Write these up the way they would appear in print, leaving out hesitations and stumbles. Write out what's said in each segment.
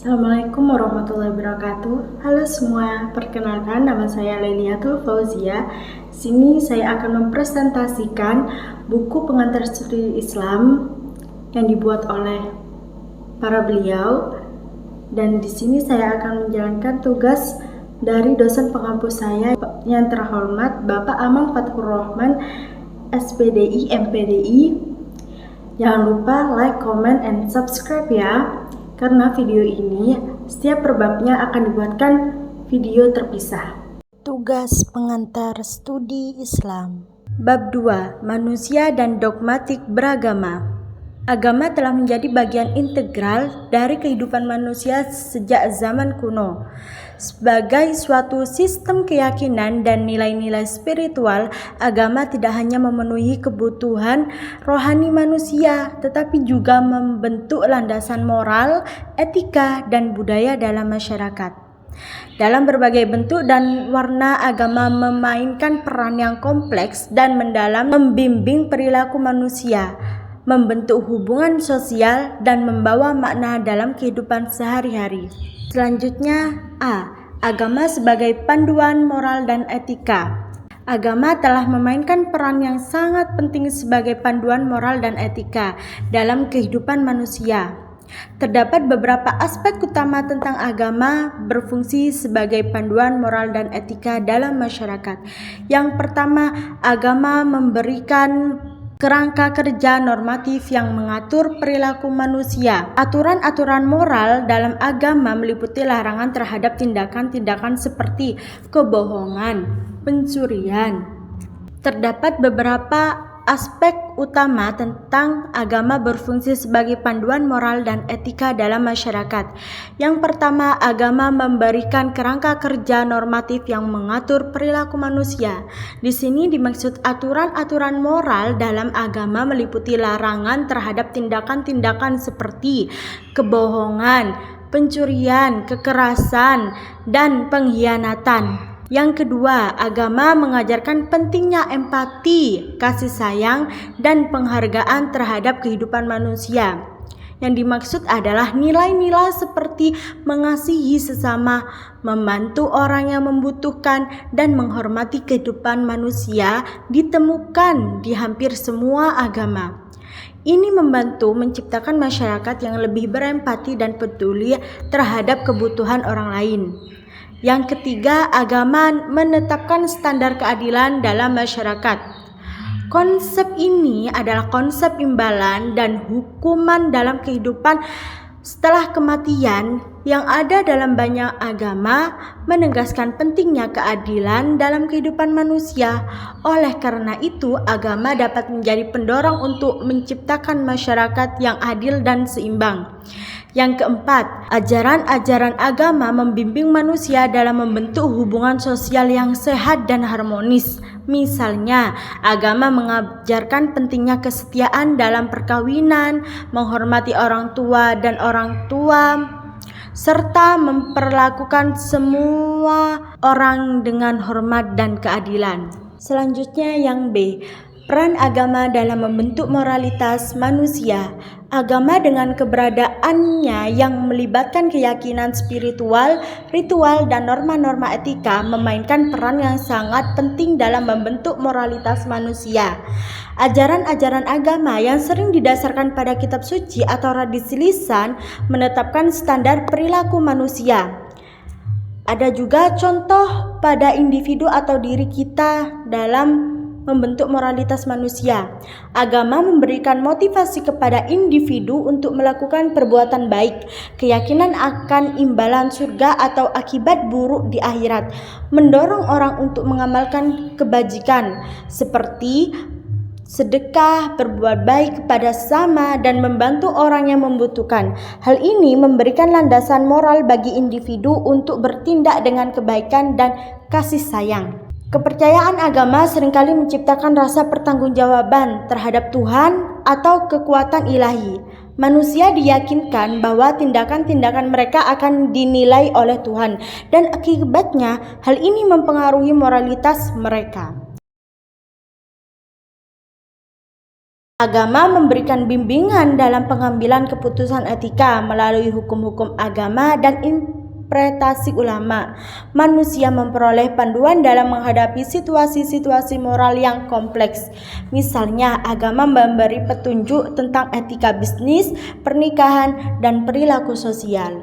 Assalamualaikum warahmatullahi wabarakatuh. Halo semua, perkenalkan nama saya Lailiatul Fauzia. Sini saya akan mempresentasikan buku pengantar studi Islam yang dibuat oleh para beliau, dan di sini saya akan menjalankan tugas dari dosen pengampus saya yang terhormat Bapak Amang Fathur Rahman, SPDI, MPDI. Jangan lupa like, comment, and subscribe ya, karena video ini setiap perbabnya akan dibuatkan video terpisah. Tugas pengantar studi Islam. Bab 2. Manusia dan dogmatik beragama. Agama telah menjadi bagian integral dari kehidupan manusia sejak zaman kuno. Sebagai suatu sistem keyakinan dan nilai-nilai spiritual, agama tidak hanya memenuhi kebutuhan rohani manusia, tetapi juga membentuk landasan moral, etika, dan budaya dalam masyarakat. Dalam berbagai bentuk dan warna, agama memainkan peran yang kompleks dan mendalam membimbing perilaku manusia, membentuk hubungan sosial, dan membawa makna dalam kehidupan sehari-hari. Selanjutnya, A. Agama sebagai panduan moral dan etika. Agama telah memainkan peran yang sangat penting sebagai panduan moral dan etika dalam kehidupan manusia. Terdapat beberapa aspek utama tentang agama berfungsi sebagai panduan moral dan etika dalam masyarakat. Yang pertama, agama memberikan kerangka kerja normatif yang mengatur perilaku manusia. Aturan-aturan moral dalam agama meliputi larangan terhadap tindakan-tindakan seperti kebohongan, pencurian. Terdapat beberapa aspek utama tentang agama berfungsi sebagai panduan moral dan etika dalam masyarakat. Yang pertama, agama memberikan kerangka kerja normatif yang mengatur perilaku manusia. Di sini dimaksud aturan-aturan moral dalam agama meliputi larangan terhadap tindakan-tindakan seperti kebohongan, pencurian, kekerasan, dan pengkhianatan. Yang kedua, agama mengajarkan pentingnya empati, kasih sayang, dan penghargaan terhadap kehidupan manusia. Yang dimaksud adalah nilai-nilai seperti mengasihi sesama, membantu orang yang membutuhkan, dan menghormati kehidupan manusia ditemukan di hampir semua agama. Ini membantu menciptakan masyarakat yang lebih berempati dan peduli terhadap kebutuhan orang lain. Yang ketiga, agama menetapkan standar keadilan dalam masyarakat. Konsep ini adalah konsep imbalan dan hukuman dalam kehidupan setelah kematian yang ada dalam banyak agama, menegaskan pentingnya keadilan dalam kehidupan manusia. Oleh karena itu, agama dapat menjadi pendorong untuk menciptakan masyarakat yang adil dan seimbang. Yang keempat, ajaran-ajaran agama membimbing manusia dalam membentuk hubungan sosial yang sehat dan harmonis. Misalnya, agama mengajarkan pentingnya kesetiaan dalam perkawinan, menghormati orang tua dan orang tua, serta memperlakukan semua orang dengan hormat dan keadilan. Selanjutnya yang B, peran agama dalam membentuk moralitas manusia. Agama dengan keberadaannya yang melibatkan keyakinan spiritual, ritual, dan norma-norma etika memainkan peran yang sangat penting dalam membentuk moralitas manusia. Ajaran-ajaran agama yang sering didasarkan pada kitab suci atau tradisi lisan menetapkan standar perilaku manusia. Ada juga contoh pada individu atau diri kita dalam membentuk moralitas manusia. Agama memberikan motivasi kepada individu untuk melakukan perbuatan baik, keyakinan akan imbalan surga atau akibat buruk di akhirat, mendorong orang untuk mengamalkan kebajikan seperti sedekah, berbuat baik kepada sesama, dan membantu orang yang membutuhkan. Hal ini memberikan landasan moral bagi individu untuk bertindak dengan kebaikan dan kasih sayang. Kepercayaan agama seringkali menciptakan rasa pertanggungjawaban terhadap Tuhan atau kekuatan ilahi. Manusia diyakinkan bahwa tindakan-tindakan mereka akan dinilai oleh Tuhan, dan akibatnya hal ini mempengaruhi moralitas mereka. Agama memberikan bimbingan dalam pengambilan keputusan etika melalui hukum-hukum agama dan interpretasi ulama. Manusia memperoleh panduan dalam menghadapi situasi-situasi moral yang kompleks. Misalnya, agama memberi petunjuk tentang etika bisnis, pernikahan, dan perilaku sosial.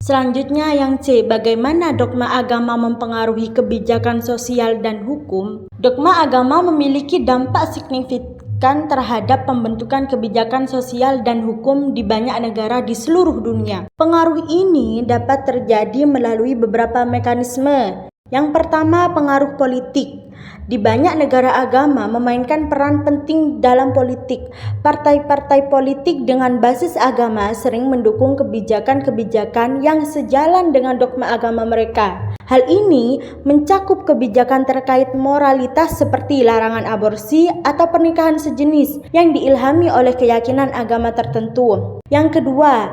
Selanjutnya yang C, bagaimana dogma agama mempengaruhi kebijakan sosial dan hukum? Dogma agama memiliki dampak signifikan terhadap pembentukan kebijakan sosial dan hukum di banyak negara di seluruh dunia. Pengaruh ini dapat terjadi melalui beberapa mekanisme. Yang pertama, pengaruh politik. Di banyak negara agama memainkan peran penting dalam politik. Partai-partai politik dengan basis agama sering mendukung kebijakan-kebijakan yang sejalan dengan dogma agama mereka. Hal ini mencakup kebijakan terkait moralitas seperti larangan aborsi atau pernikahan sejenis yang diilhami oleh keyakinan agama tertentu. Yang kedua,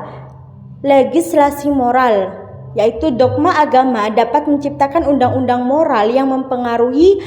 legislasi moral, yaitu dogma agama dapat menciptakan undang-undang moral yang mempengaruhi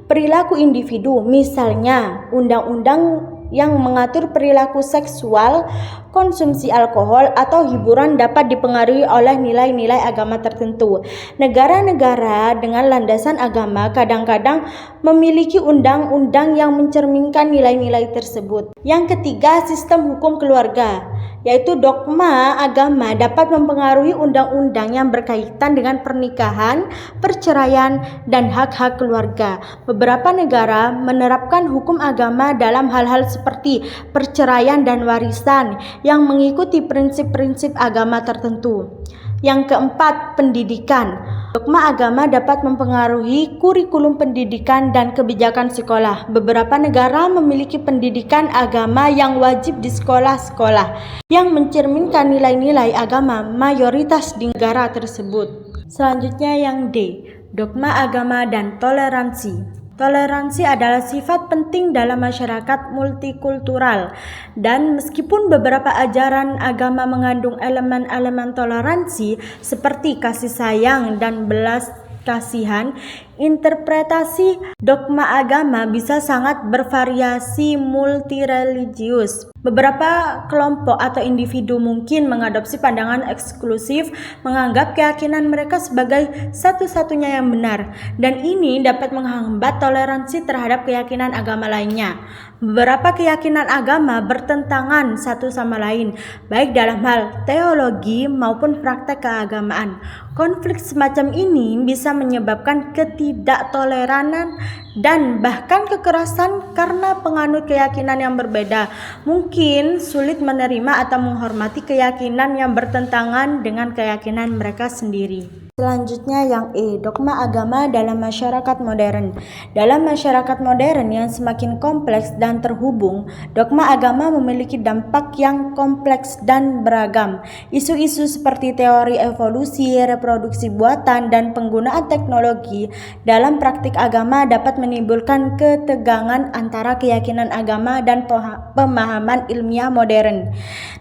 perilaku individu. Misalnya, undang-undang yang mengatur perilaku seksual, konsumsi alkohol, atau hiburan dapat dipengaruhi oleh nilai-nilai agama tertentu. Negara-negara dengan landasan agama kadang-kadang memiliki undang-undang yang mencerminkan nilai-nilai tersebut. Yang ketiga, sistem hukum keluarga, yaitu dogma agama dapat mempengaruhi undang-undang yang berkaitan dengan pernikahan, perceraian, dan hak-hak keluarga. Beberapa negara menerapkan hukum agama dalam hal-hal seperti perceraian dan warisan yang mengikuti prinsip-prinsip agama tertentu. Yang keempat, pendidikan. Dogma agama dapat mempengaruhi kurikulum pendidikan dan kebijakan sekolah. Beberapa negara memiliki pendidikan agama yang wajib di sekolah-sekolah yang mencerminkan nilai-nilai agama mayoritas di negara tersebut. Selanjutnya yang D, dogma agama dan toleransi. Toleransi adalah sifat penting dalam masyarakat multikultural, dan meskipun beberapa ajaran agama mengandung elemen-elemen toleransi seperti kasih sayang dan belas kasihan, interpretasi dogma agama bisa sangat bervariasi multireligius. Beberapa kelompok atau individu mungkin mengadopsi pandangan eksklusif, menganggap keyakinan mereka sebagai satu-satunya yang benar, dan ini dapat menghambat toleransi terhadap keyakinan agama lainnya. Beberapa keyakinan agama bertentangan satu sama lain, baik dalam hal teologi maupun praktek keagamaan. Konflik semacam ini bisa menyebabkan ketidaktoleranan dan bahkan kekerasan karena penganut keyakinan yang berbeda mungkin sulit menerima atau menghormati keyakinan yang bertentangan dengan keyakinan mereka sendiri. Selanjutnya yang E, dogma agama dalam masyarakat modern. Dalam masyarakat modern yang semakin kompleks dan terhubung, dogma agama memiliki dampak yang kompleks dan beragam. Isu-isu seperti teori evolusi, reproduksi buatan, dan penggunaan teknologi dalam praktik agama dapat menimbulkan ketegangan antara keyakinan agama dan pemahaman ilmiah modern.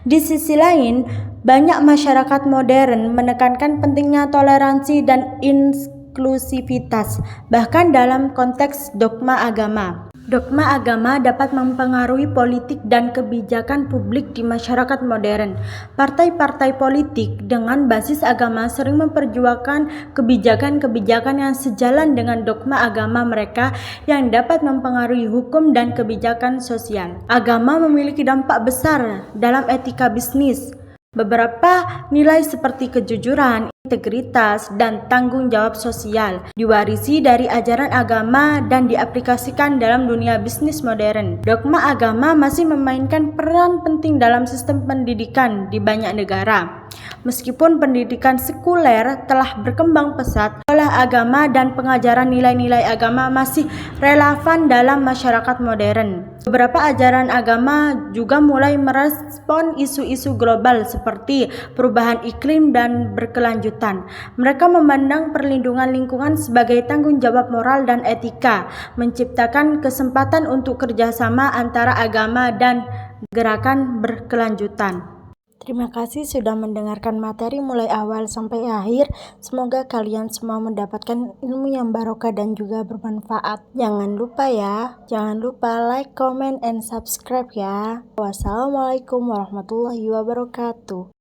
Di sisi lain, banyak masyarakat modern menekankan pentingnya toleransi dan inklusivitas, bahkan dalam konteks dogma agama. Dogma agama dapat mempengaruhi politik dan kebijakan publik di masyarakat modern. Partai-partai politik dengan basis agama sering memperjuangkan kebijakan-kebijakan yang sejalan dengan dogma agama mereka yang dapat mempengaruhi hukum dan kebijakan sosial. Agama memiliki dampak besar dalam etika bisnis. Beberapa nilai seperti kejujuran, integritas, dan tanggung jawab sosial diwarisi dari ajaran agama dan diaplikasikan dalam dunia bisnis modern. Dogma agama masih memainkan peran penting dalam sistem pendidikan di banyak negara. Meskipun pendidikan sekuler telah berkembang pesat, sekolah agama dan pengajaran nilai-nilai agama masih relevan dalam masyarakat modern. Beberapa ajaran agama juga mulai merespon isu-isu global seperti perubahan iklim dan berkelanjutan. Mereka memandang perlindungan lingkungan sebagai tanggung jawab moral dan etika, menciptakan kesempatan untuk kerjasama antara agama dan gerakan berkelanjutan. Terima kasih sudah mendengarkan materi mulai awal sampai akhir. Semoga kalian semua mendapatkan ilmu yang barokah dan juga bermanfaat. Jangan lupa like, comment, and subscribe ya. Wassalamualaikum warahmatullahi wabarakatuh.